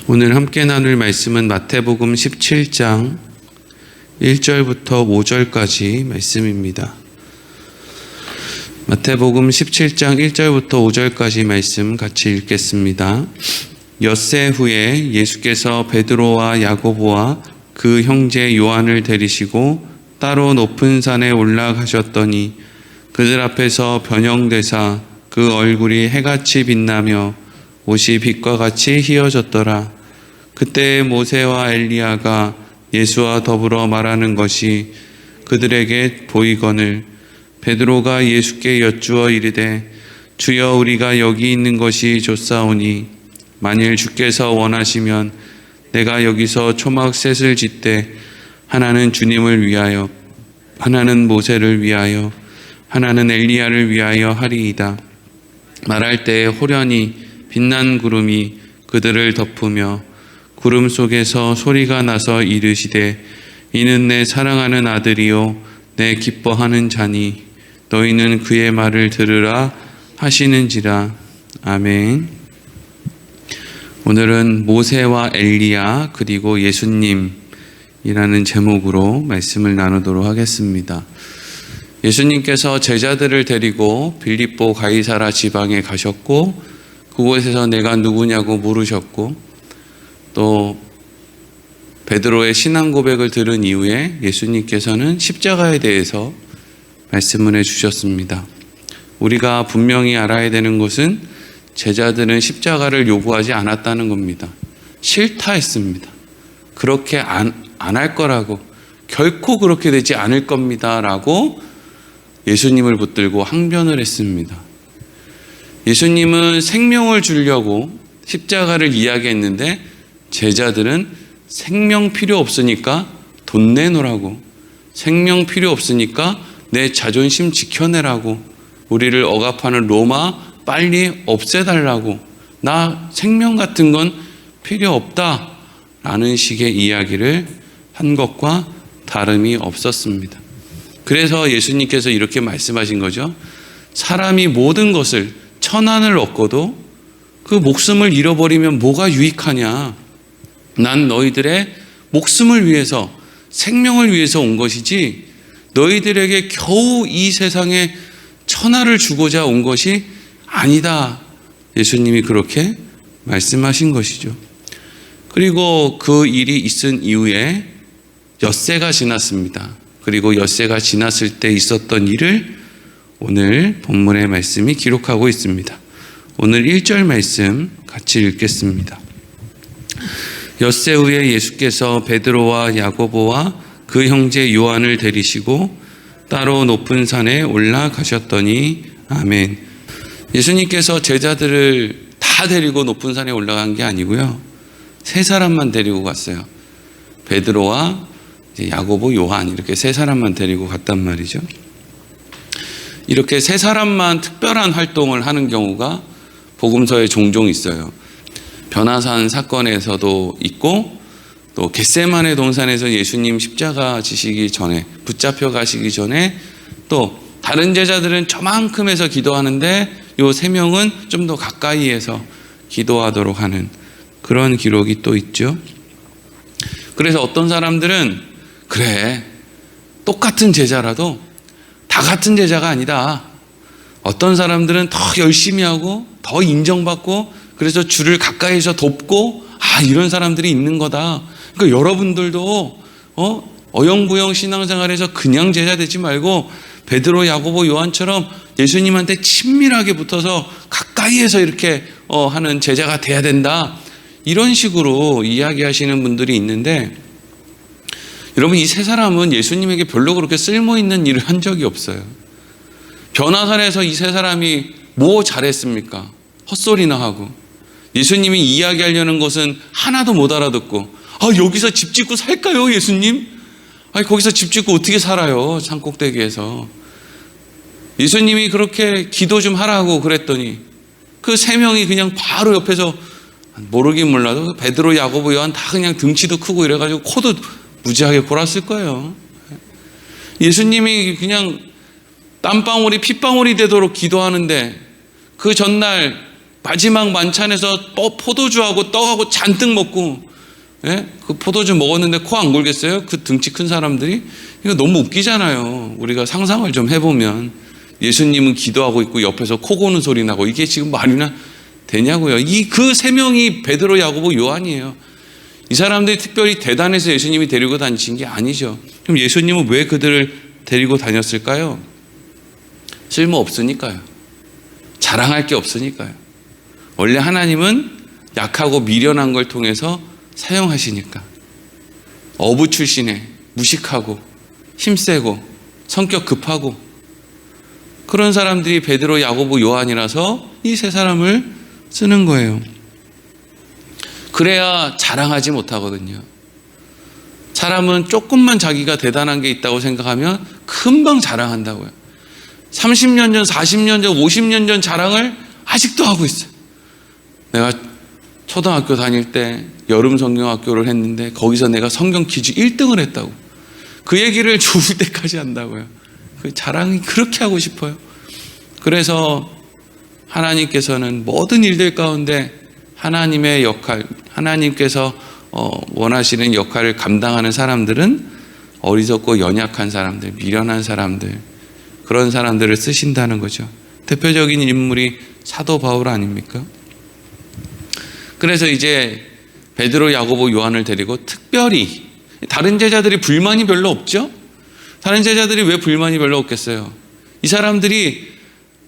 오늘 함께 나눌 말씀은 마태복음 17장 1절부터 5절까지 말씀입니다. 마태복음 17장 1절부터 5절까지 말씀 같이 읽겠습니다. 엿새 후에 예수께서 베드로와 야고보와 그 형제 요한을 데리시고 따로 높은 산에 올라가셨더니 그들 앞에서 변형되사 그 얼굴이 해같이 빛나며 옷이 빛과 같이 희어졌더라. 그때 모세와 엘리야가 예수와 더불어 말하는 것이 그들에게 보이거늘 베드로가 예수께 여쭈어 이르되 주여 우리가 여기 있는 것이 좋사오니 만일 주께서 원하시면 내가 여기서 초막셋을 짓되 하나는 주님을 위하여 하나는 모세를 위하여 하나는 엘리야를 위하여 하리이다. 말할 때에 호련히 빛난 구름이 그들을 덮으며 구름 속에서 소리가 나서 이르시되 이는 내 사랑하는 아들이요 내 기뻐하는 자니 너희는 그의 말을 들으라 하시는지라. 아멘. 오늘은 모세와 엘리야 그리고 예수님이라는 제목으로 말씀을 나누도록 하겠습니다. 예수님께서 제자들을 데리고 빌립보 가이사라 지방에 가셨고 그곳에서 내가 누구냐고 물으셨고 또 베드로의 신앙 고백을 들은 이후에 예수님께서는 십자가에 대해서 말씀을 해주셨습니다. 우리가 분명히 알아야 되는 것은 제자들은 십자가를 요구하지 않았다는 겁니다. 싫다 했습니다. 그렇게 안 할 거라고, 결코 그렇게 되지 않을 겁니다 라고 예수님을 붙들고 항변을 했습니다. 예수님은 생명을 주려고 십자가를 이야기했는데 제자들은 생명 필요 없으니까 돈 내놓으라고, 생명 필요 없으니까 내 자존심 지켜내라고, 우리를 억압하는 로마 빨리 없애달라고, 나 생명 같은 건 필요 없다라는 식의 이야기를 한 것과 다름이 없었습니다. 그래서 예수님께서 이렇게 말씀하신 거죠. 사람이 모든 것을 천한을 얻고도 그 목숨을 잃어버리면 뭐가 유익하냐. 난 너희들의 목숨을 위해서, 생명을 위해서 온 것이지 너희들에게 겨우 이 세상에 천하를 주고자 온 것이 아니다. 예수님이 그렇게 말씀하신 것이죠. 그리고 그 일이 있은 이후에 엿새가 지났습니다. 그리고 엿새가 지났을 때 있었던 일을 오늘 본문의 말씀이 기록하고 있습니다. 오늘 1절 말씀 같이 읽겠습니다. 엿새 후에 예수께서 베드로와 야고보와 그 형제 요한을 데리시고 따로 높은 산에 올라가셨더니 아멘. 예수님께서 제자들을 다 데리고 높은 산에 올라간 게 아니고요. 세 사람만 데리고 갔어요. 베드로와 야고보, 요한 이렇게 세 사람만 데리고 갔단 말이죠. 이렇게 세 사람만 특별한 활동을 하는 경우가 복음서에 종종 있어요. 변화산 사건에서도 있고 또 겟세마네 동산에서 예수님 십자가 지시기 전에, 붙잡혀 가시기 전에 또 다른 제자들은 저만큼에서 기도하는데 요 세 명은 좀 더 가까이에서 기도하도록 하는 그런 기록이 또 있죠. 그래서 어떤 사람들은 그래, 똑같은 제자라도 다 같은 제자가 아니다. 어떤 사람들은 더 열심히 하고 더 인정받고 그래서 주를 가까이서 돕고 이런 사람들이 있는 거다. 그러니까 여러분들도 어영부영 신앙생활에서 그냥 제자 되지 말고 베드로, 야고보, 요한처럼 예수님한테 친밀하게 붙어서 가까이에서 이렇게 하는 제자가 돼야 된다. 이런 식으로 이야기하시는 분들이 있는데 여러분, 이 세 사람은 예수님에게 별로 그렇게 쓸모있는 일을 한 적이 없어요. 변화산에서 이 세 사람이 뭐 잘했습니까? 헛소리나 하고 예수님이 이야기하려는 것은 하나도 못 알아듣고 여기서 집 짓고 살까요 예수님? 거기서 집 짓고 어떻게 살아요 산꼭대기에서. 예수님이 그렇게 기도 좀 하라고 그랬더니 그 세 명이 그냥 바로 옆에서 모르긴 몰라도 베드로, 야고보, 요한 다 그냥 등치도 크고 이래가지고 코도 무지하게 골았을 거예요. 예수님이 그냥 땀방울이 핏방울이 되도록 기도하는데 그 전날 마지막 만찬에서 포도주하고 떡하고 잔뜩 먹고, 예? 그 포도주 먹었는데 코 안 골겠어요? 그 등치 큰 사람들이? 이거 너무 웃기잖아요. 우리가 상상을 좀 해보면 예수님은 기도하고 있고 옆에서 코 고는 소리 나고 이게 지금 말이나 되냐고요. 그 세 명이 베드로, 야고보, 요한이에요. 이 사람들이 특별히 대단해서 예수님이 데리고 다니신 게 아니죠. 그럼 예수님은 왜 그들을 데리고 다녔을까요? 쓸모 없으니까요. 자랑할 게 없으니까요. 원래 하나님은 약하고 미련한 걸 통해서 사용하시니까. 어부 출신에 무식하고 힘세고 성격 급하고 그런 사람들이 베드로, 야고보, 요한이라서 이 세 사람을 쓰는 거예요. 그래야 자랑하지 못하거든요. 사람은 조금만 자기가 대단한 게 있다고 생각하면 금방 자랑한다고요. 30년 전, 40년 전, 50년 전 자랑을 아직도 하고 있어요. 내가 초등학교 다닐 때 여름 성경학교를 했는데 거기서 내가 성경 퀴즈 1등을 했다고. 그 얘기를 죽을 때까지 한다고요. 그 자랑이 그렇게 하고 싶어요. 그래서 하나님께서는 모든 일들 가운데 하나님의 역할, 하나님께서 원하시는 역할을 감당하는 사람들은 어리석고 연약한 사람들, 미련한 사람들, 그런 사람들을 쓰신다는 거죠. 대표적인 인물이 사도 바울 아닙니까? 그래서 이제 베드로, 야고보, 요한을 데리고 특별히, 다른 제자들이 불만이 별로 없죠? 다른 제자들이 왜 불만이 별로 없겠어요? 이 사람들이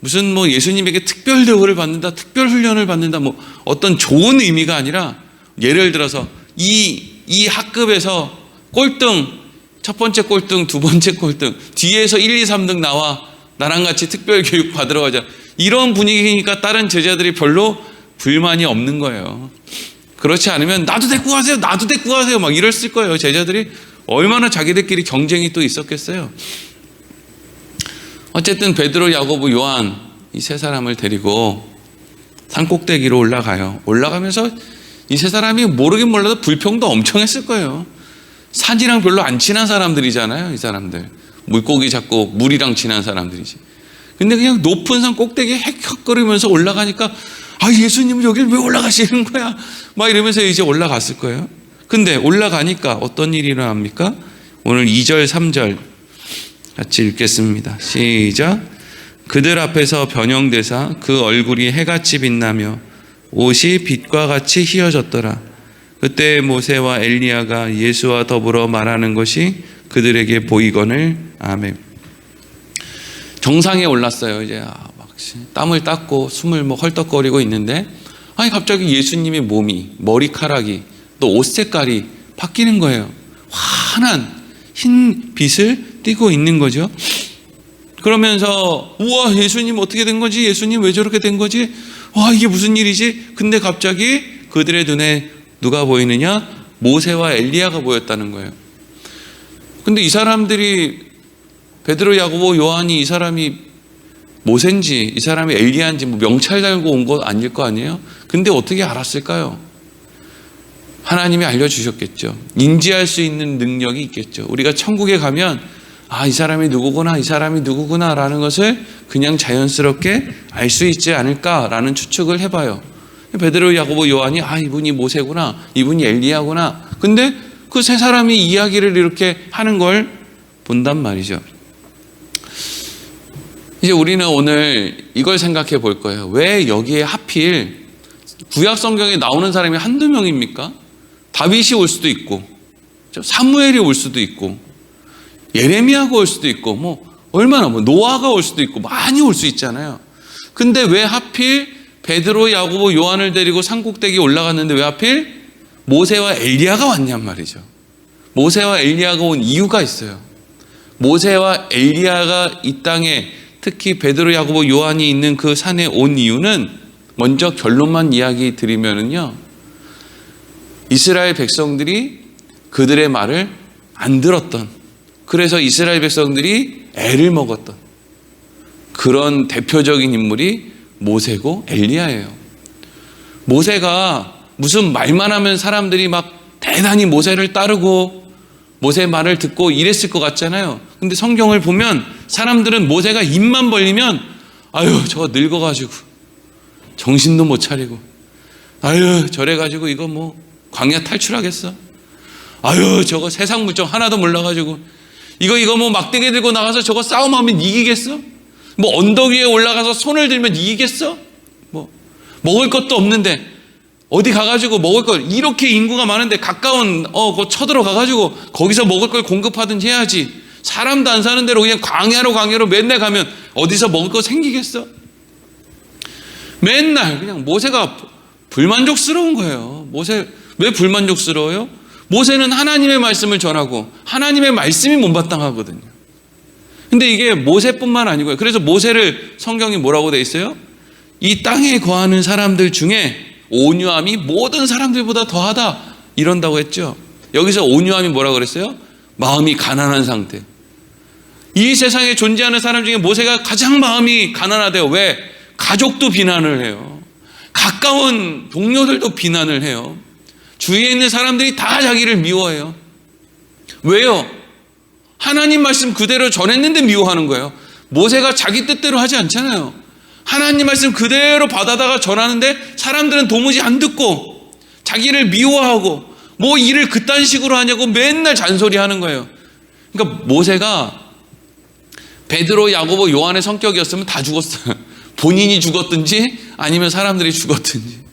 무슨 예수님에게 특별 대우를 받는다, 특별 훈련을 받는다, 어떤 좋은 의미가 아니라, 예를 들어서 이 학급에서 꼴등, 첫 번째 꼴등, 두 번째 꼴등, 뒤에서 1, 2, 3등 나와 나랑 같이 특별 교육 받으러 가자. 이런 분위기니까 다른 제자들이 별로 불만이 없는 거예요. 그렇지 않으면 나도 데리고 가세요, 나도 데리고 가세요 막 이랬을 거예요. 제자들이 얼마나 자기들끼리 경쟁이 또 있었겠어요. 어쨌든 베드로, 야고보, 요한 이 세 사람을 데리고 산꼭대기로 올라가요. 올라가면서 이 세 사람이 모르긴 몰라도 불평도 엄청 했을 거예요. 산이랑 별로 안 친한 사람들이잖아요. 이 사람들 물고기 잡고 물이랑 친한 사람들이지. 근데 그냥 높은 산 꼭대기에 헥헥거리면서 올라가니까 예수님은 여길 왜 올라가시는 거야 막 이러면서 이제 올라갔을 거예요. 근데 올라가니까 어떤 일이 일어납니까? 오늘 2절 3절 같이 읽겠습니다. 시작. 그들 앞에서 변형되사 그 얼굴이 해같이 빛나며 옷이 빛과 같이 희어졌더라. 그때 모세와 엘리야가 예수와 더불어 말하는 것이 그들에게 보이거늘. 아멘. 정상에 올랐어요. 이제 막 땀을 닦고 숨을 헐떡거리고 있는데 갑자기 예수님의 몸이, 머리카락이, 또 옷 색깔이 바뀌는 거예요. 환한 흰 빛을 띠고 있는 거죠. 그러면서 우와, 예수님 어떻게 된 거지? 예수님 왜 저렇게 된 거지? 와, 이게 무슨 일이지? 근데 갑자기 그들의 눈에 누가 보이느냐? 모세와 엘리야가 보였다는 거예요. 근데 이 사람들이, 베드로, 야고보, 요한이 이 사람이 모세인지 이 사람이 엘리야인지 명찰 달고 온 거 아닐 거 아니에요? 근데 어떻게 알았을까요? 하나님이 알려주셨겠죠. 인지할 수 있는 능력이 있겠죠. 우리가 천국에 가면 이 사람이 누구구나, 이 사람이 누구구나 라는 것을 그냥 자연스럽게 알 수 있지 않을까라는 추측을 해봐요. 베드로, 야고보, 요한이 이분이 모세구나, 이분이 엘리야구나. 근데 그 세 사람이 이야기를 이렇게 하는 걸 본단 말이죠. 이제 우리는 오늘 이걸 생각해 볼 거예요. 왜 여기에 하필 구약 성경에 나오는 사람이 한두 명입니까? 다윗이 올 수도 있고, 사무엘이 올 수도 있고, 예레미야가 올 수도 있고, 얼마나 노아가 올 수도 있고, 많이 올 수 있잖아요. 근데 왜 하필 베드로, 야고보, 요한을 데리고 산꼭대기에 올라갔는데 왜 하필 모세와 엘리야가 왔냔 말이죠. 모세와 엘리야가 온 이유가 있어요. 모세와 엘리야가 이 땅에, 특히 베드로, 야고보, 요한이 있는 그 산에 온 이유는, 먼저 결론만 이야기 드리면은요, 이스라엘 백성들이 그들의 말을 안 들었던, 그래서 이스라엘 백성들이 애를 먹었던 그런 대표적인 인물이 모세고 엘리야예요. 모세가 무슨 말만 하면 사람들이 막 대단히 모세를 따르고 모세 말을 듣고 이랬을 것 같잖아요. 근데 성경을 보면 사람들은 모세가 입만 벌리면 저거 늙어가지고 정신도 못 차리고, 아유 저래가지고 이거 뭐 광야 탈출하겠어? 아유 저거 세상 물정 하나도 몰라가지고 이거 뭐 막대기 들고 나가서 저거 싸움하면 이기겠어? 뭐 언덕 위에 올라가서 손을 들면 이기겠어? 뭐 먹을 것도 없는데 어디 가가지고 먹을 걸, 이렇게 인구가 많은데 가까운 그 쳐들어 가가지고 거기서 먹을 걸 공급하든지 해야지. 사람도 안 사는 데로 그냥 광야로 맨날 가면 어디서 먹을 거 생기겠어? 맨날 그냥 모세가 불만족스러운 거예요. 모세 왜 불만족스러워요? 모세는 하나님의 말씀을 전하고 하나님의 말씀이 못마땅하거든요. 근데 이게 모세뿐만 아니고요. 그래서 모세를 성경이 뭐라고 돼 있어요? 이 땅에 거하는 사람들 중에 온유함이 모든 사람들보다 더하다 이런다고 했죠. 여기서 온유함이 뭐라고 그랬어요? 마음이 가난한 상태. 이 세상에 존재하는 사람 중에 모세가 가장 마음이 가난하대요. 왜? 가족도 비난을 해요. 가까운 동료들도 비난을 해요. 주위에 있는 사람들이 다 자기를 미워해요. 왜요? 하나님 말씀 그대로 전했는데 미워하는 거예요. 모세가 자기 뜻대로 하지 않잖아요. 하나님 말씀 그대로 받아다가 전하는데 사람들은 도무지 안 듣고 자기를 미워하고 뭐 일을 그딴 식으로 하냐고 맨날 잔소리하는 거예요. 그러니까 모세가 베드로, 야고보, 요한의 성격이었으면 다 죽었어요. 본인이 죽었든지 아니면 사람들이 죽었든지.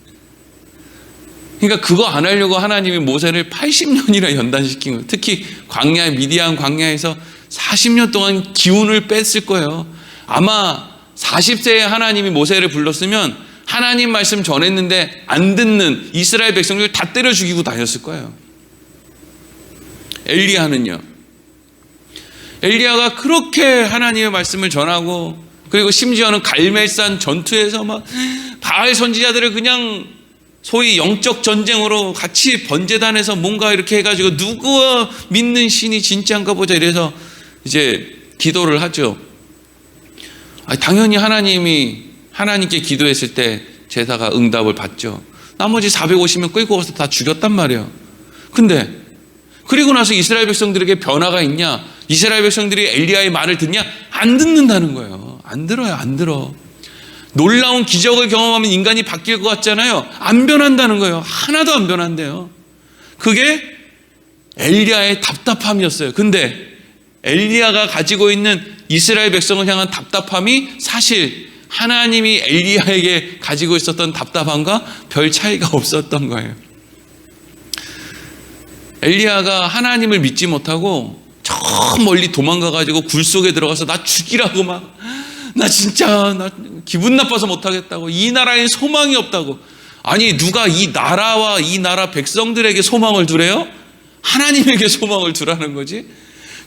그러니까 그거 안 하려고 하나님이 모세를 80년이나 연단시킨 거예요. 특히 미디안 광야에서 40년 동안 기운을 뺐을 거예요. 아마 40세에 하나님이 모세를 불렀으면 하나님 말씀 전했는데 안 듣는 이스라엘 백성들 다 때려 죽이고 다녔을 거예요. 엘리야는요. 엘리야가 그렇게 하나님의 말씀을 전하고, 그리고 심지어는 갈멜산 전투에서 막 바알 선지자들을 그냥 소위 영적 전쟁으로 같이 번제단에서 뭔가 이렇게 해가지고 누구와 믿는 신이 진짜인가 보자 이래서 이제 기도를 하죠. 당연히 하나님께 기도했을 때 제사가 응답을 받죠. 나머지 450명 끌고 가서 다 죽였단 말이에요. 근데 그리고 나서 이스라엘 백성들에게 변화가 있냐? 이스라엘 백성들이 엘리야의 말을 듣냐? 안 듣는다는 거예요. 안 들어요. 안 들어. 놀라운 기적을 경험하면 인간이 바뀔 것 같잖아요. 안 변한다는 거예요. 하나도 안 변한대요. 그게 엘리야의 답답함이었어요. 근데 엘리야가 가지고 있는 이스라엘 백성을 향한 답답함이 사실 하나님이 엘리야에게 가지고 있었던 답답함과 별 차이가 없었던 거예요. 엘리야가 하나님을 믿지 못하고 저 멀리 도망가가지고 굴 속에 들어가서 나 죽이라고 나 기분 나빠서 못하겠다고, 이 나라엔 소망이 없다고. 아니 누가 이 나라와 이 나라 백성들에게 소망을 두래요? 하나님에게 소망을 두라는 거지.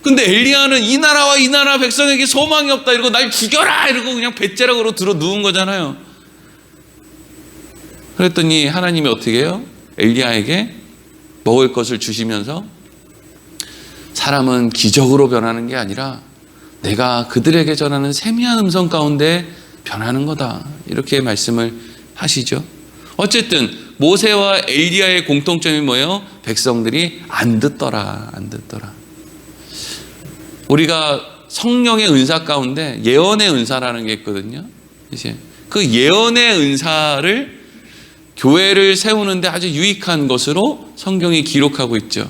근데 엘리야는 이 나라와 이 나라 백성에게 소망이 없다 이러고 날 죽여라 이러고 그냥 뱃자락으로 들어 누운 거잖아요. 그랬더니 하나님이 어떻게 해요? 엘리야에게 먹을 것을 주시면서 사람은 기적으로 변하는 게 아니라 내가 그들에게 전하는 세미한 음성 가운데 변하는 거다, 이렇게 말씀을 하시죠. 어쨌든 모세와 엘리야의 공통점이 뭐예요? 백성들이 안 듣더라. 우리가 성령의 은사 가운데 예언의 은사라는 게 있거든요. 이제 그 예언의 은사를 교회를 세우는데 아주 유익한 것으로 성경이 기록하고 있죠.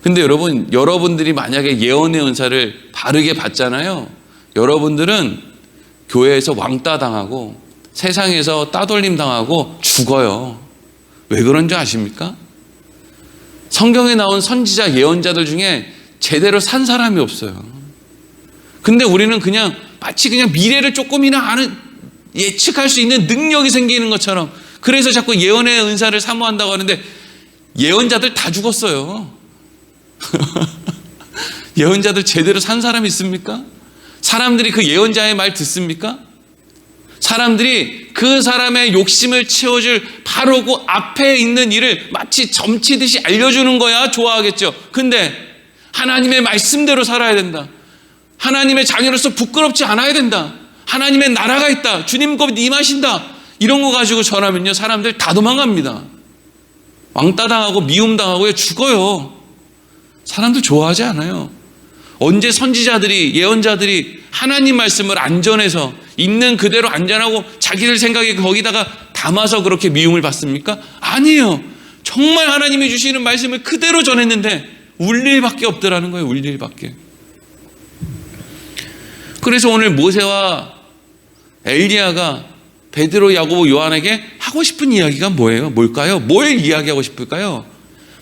근데 여러분들이 만약에 예언의 은사를 바르게 받잖아요. 여러분들은 교회에서 왕따 당하고 세상에서 따돌림 당하고 죽어요. 왜 그런 줄 아십니까? 성경에 나온 선지자 예언자들 중에 제대로 산 사람이 없어요. 근데 우리는 마치 미래를 조금이나 예측할 수 있는 능력이 생기는 것처럼, 그래서 자꾸 예언의 은사를 사모한다고 하는데 예언자들 다 죽었어요. 예언자들 제대로 산 사람이 있습니까? 사람들이 그 예언자의 말 듣습니까? 사람들이 그 사람의 욕심을 채워줄 바로 그 앞에 있는 일을 마치 점치듯이 알려주는 거야 좋아하겠죠. 근데 하나님의 말씀대로 살아야 된다. 하나님의 자녀로서 부끄럽지 않아야 된다. 하나님의 나라가 있다. 주님 곧 임하신다. 이런 거 가지고 전하면요, 사람들 다 도망갑니다. 왕따 당하고 미움 당하고 죽어요. 사람들 좋아하지 않아요. 언제 선지자들이, 예언자들이 하나님 말씀을 안 전해서 있는 그대로 안전하고 자기들 생각에 거기다가 담아서 그렇게 미움을 받습니까? 아니에요. 정말 하나님이 주시는 말씀을 그대로 전했는데 울 일밖에 없더라는 거예요. 울 일밖에. 그래서 오늘 모세와 엘리야가 베드로, 야고보, 요한에게 하고 싶은 이야기가 뭐예요? 뭘까요? 뭘 이야기하고 싶을까요?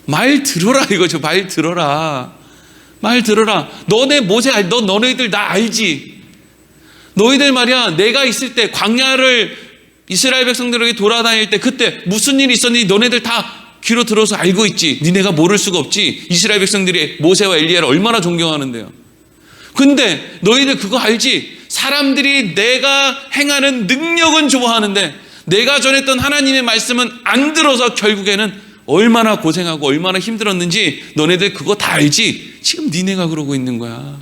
말 들어라 이거죠. 말 들어라. 말 들어라. 너네 모세, 너네들 나 알지? 너희들 말이야, 내가 있을 때 광야를 이스라엘 백성들에게 돌아다닐 때 그때 무슨 일이 있었는지 너네들 다 귀로 들어서 알고 있지. 니네가 모를 수가 없지. 이스라엘 백성들이 모세와 엘리야를 얼마나 존경하는데요. 근데 너희들 그거 알지? 사람들이 내가 행하는 능력은 좋아하는데 내가 전했던 하나님의 말씀은 안 들어서 결국에는 얼마나 고생하고 얼마나 힘들었는지 너네들 그거 다 알지? 지금 니네가 그러고 있는 거야.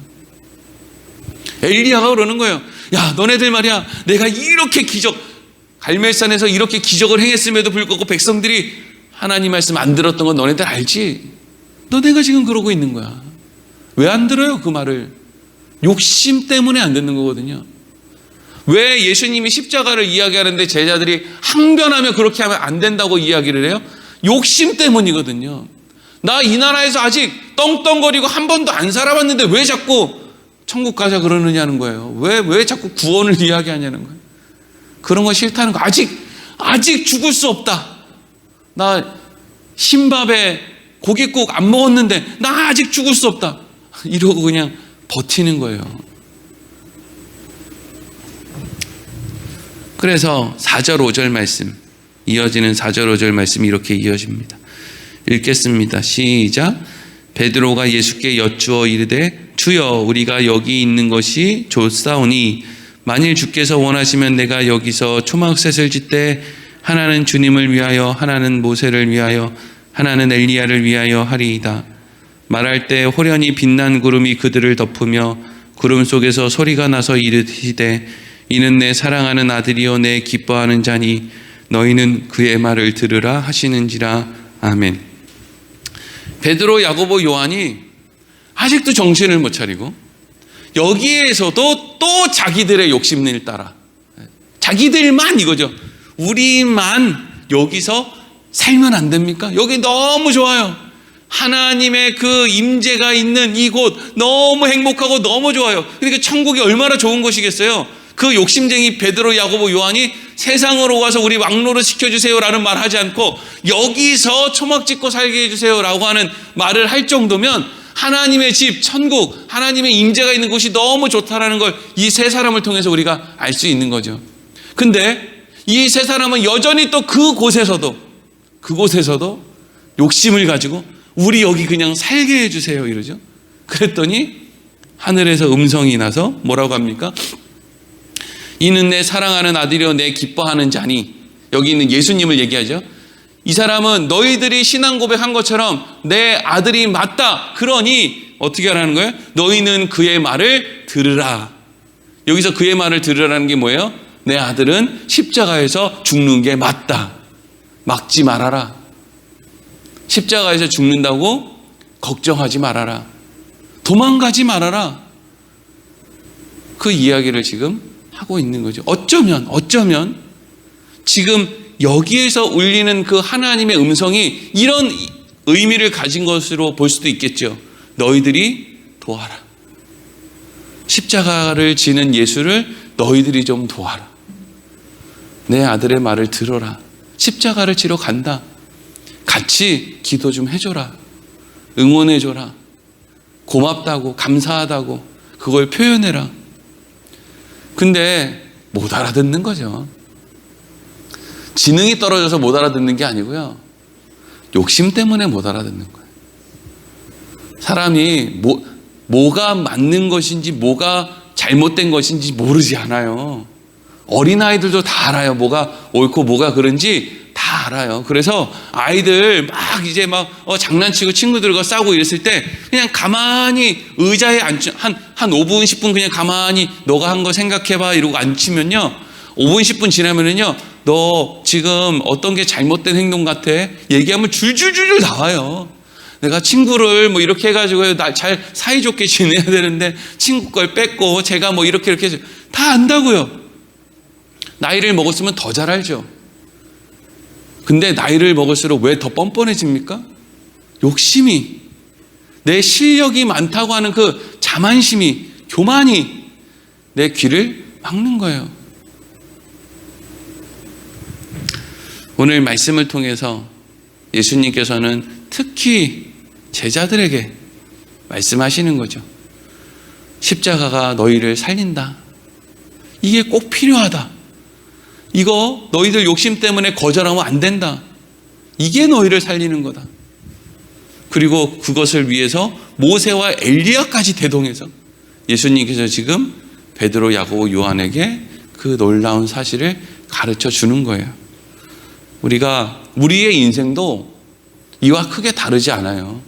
엘리야가 그러는 거예요. 야, 너네들 말이야, 내가 이렇게 갈멜산에서 이렇게 기적을 행했음에도 불구하고 백성들이 하나님 말씀 안 들었던 건 너네들 알지? 너네가 지금 그러고 있는 거야. 왜 안 들어요, 그 말을? 욕심 때문에 안 듣는 거거든요. 왜 예수님이 십자가를 이야기하는데 제자들이 항변하며 그렇게 하면 안 된다고 이야기를 해요? 욕심 때문이거든요. 나 이 나라에서 아직 떵떵거리고 한 번도 안 살아봤는데 왜 자꾸 천국 가자 그러느냐는 거예요. 왜 자꾸 구원을 이야기하냐는 거예요. 그런 거 싫다는 거. 아직 죽을 수 없다. 나 흰밥에 고깃국 안 먹었는데 나 아직 죽을 수 없다. 이러고 그냥 버티는 거예요. 그래서 4절 5절 말씀, 이어지는 4절 5절 말씀이 이렇게 이어집니다. 읽겠습니다. 시작. 베드로가 예수께 여쭈어 이르되 주여, 우리가 여기 있는 것이 좋사오니 만일 주께서 원하시면 내가 여기서 초막셋을 짓되 하나는 주님을 위하여, 하나는 모세를 위하여, 하나는 엘리야를 위하여 하리이다. 말할 때 호련히 빛난 구름이 그들을 덮으며 구름 속에서 소리가 나서 이르시되 이는 내 사랑하는 아들이요 내 기뻐하는 자니 너희는 그의 말을 들으라 하시는지라. 아멘. 베드로, 야고보, 요한이 아직도 정신을 못 차리고 여기에서도 또 자기들의 욕심을 따라, 자기들만 이거죠. 우리만 여기서 살면 안 됩니까? 여기 너무 좋아요. 하나님의 그 임재가 있는 이곳 너무 행복하고 너무 좋아요. 그러니까 천국이 얼마나 좋은 곳이겠어요. 그 욕심쟁이 베드로, 야고보, 요한이 세상으로 가서 우리 왕노릇 시켜주세요라는 말 하지 않고 여기서 초막 짓고 살게 해주세요라고 하는 말을 할 정도면 하나님의 집, 천국, 하나님의 임재가 있는 곳이 너무 좋다라는 걸 이 세 사람을 통해서 우리가 알 수 있는 거죠. 근데 이 세 사람은 여전히 또 그곳에서도 욕심을 가지고 우리 여기 그냥 살게 해주세요 이러죠. 그랬더니 하늘에서 음성이 나서 뭐라고 합니까? 이는 내 사랑하는 아들이요 내 기뻐하는 자니. 여기 있는 예수님을 얘기하죠. 이 사람은 너희들이 신앙 고백한 것처럼 내 아들이 맞다. 그러니 어떻게 하라는 거예요? 너희는 그의 말을 들으라. 여기서 그의 말을 들으라는 게 뭐예요? 내 아들은 십자가에서 죽는 게 맞다. 막지 말아라. 십자가에서 죽는다고 걱정하지 말아라. 도망가지 말아라. 그 이야기를 지금 하고 있는 거죠. 어쩌면 지금 여기에서 울리는 그 하나님의 음성이 이런 의미를 가진 것으로 볼 수도 있겠죠. 너희들이 도와라. 십자가를 지는 예수를 너희들이 좀 도와라. 내 아들의 말을 들어라. 십자가를 지러 간다. 같이 기도 좀 해줘라. 응원해줘라. 고맙다고, 감사하다고 그걸 표현해라. 근데 못 알아듣는 거죠. 지능이 떨어져서 못 알아듣는 게 아니고요. 욕심 때문에 못 알아듣는 거예요. 사람이 뭐가 맞는 것인지 뭐가 잘못된 것인지 모르지 않아요. 어린아이들도 다 알아요. 뭐가 옳고 뭐가 그런지 다 알아요. 그래서 아이들 막 이제 장난치고 친구들과 싸우고 이랬을 때 그냥 가만히 의자에 앉혀 한 5분 10분 그냥 가만히 너가 한 거 생각해봐 이러고 앉히면요, 5분 10분 지나면은요, 너 지금 어떤 게 잘못된 행동 같아? 얘기하면 줄줄줄줄 나와요. 내가 친구를 이렇게 해가지고 나 잘 사이좋게 지내야 되는데 친구 걸 뺐고 제가 이렇게 해서 다 안다고요. 나이를 먹었으면 더 잘 알죠. 근데 나이를 먹을수록 왜 더 뻔뻔해집니까? 욕심이, 내 실력이 많다고 하는 그 자만심이, 교만이 내 귀를 막는 거예요. 오늘 말씀을 통해서 예수님께서는 특히 제자들에게 말씀하시는 거죠. 십자가가 너희를 살린다. 이게 꼭 필요하다. 이거 너희들 욕심 때문에 거절하면 안 된다. 이게 너희를 살리는 거다. 그리고 그것을 위해서 모세와 엘리야까지 대동해서 예수님께서 지금 베드로, 야고보, 요한에게 그 놀라운 사실을 가르쳐 주는 거예요. 우리의 인생도 이와 크게 다르지 않아요.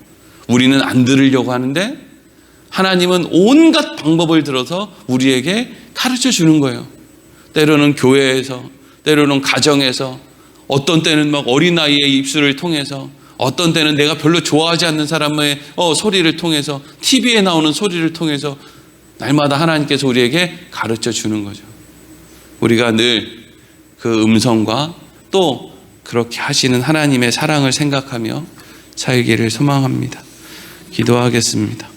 우리는 안 들으려고 하는데 하나님은 온갖 방법을 들어서 우리에게 가르쳐 주는 거예요. 때로는 교회에서, 때로는 가정에서, 어떤 때는 막 어린 나이의 입술을 통해서, 어떤 때는 내가 별로 좋아하지 않는 사람의 소리를 통해서, TV에 나오는 소리를 통해서 날마다 하나님께서 우리에게 가르쳐 주는 거죠. 우리가 늘 그 음성과 또 그렇게 하시는 하나님의 사랑을 생각하며 살기를 소망합니다. 기도하겠습니다.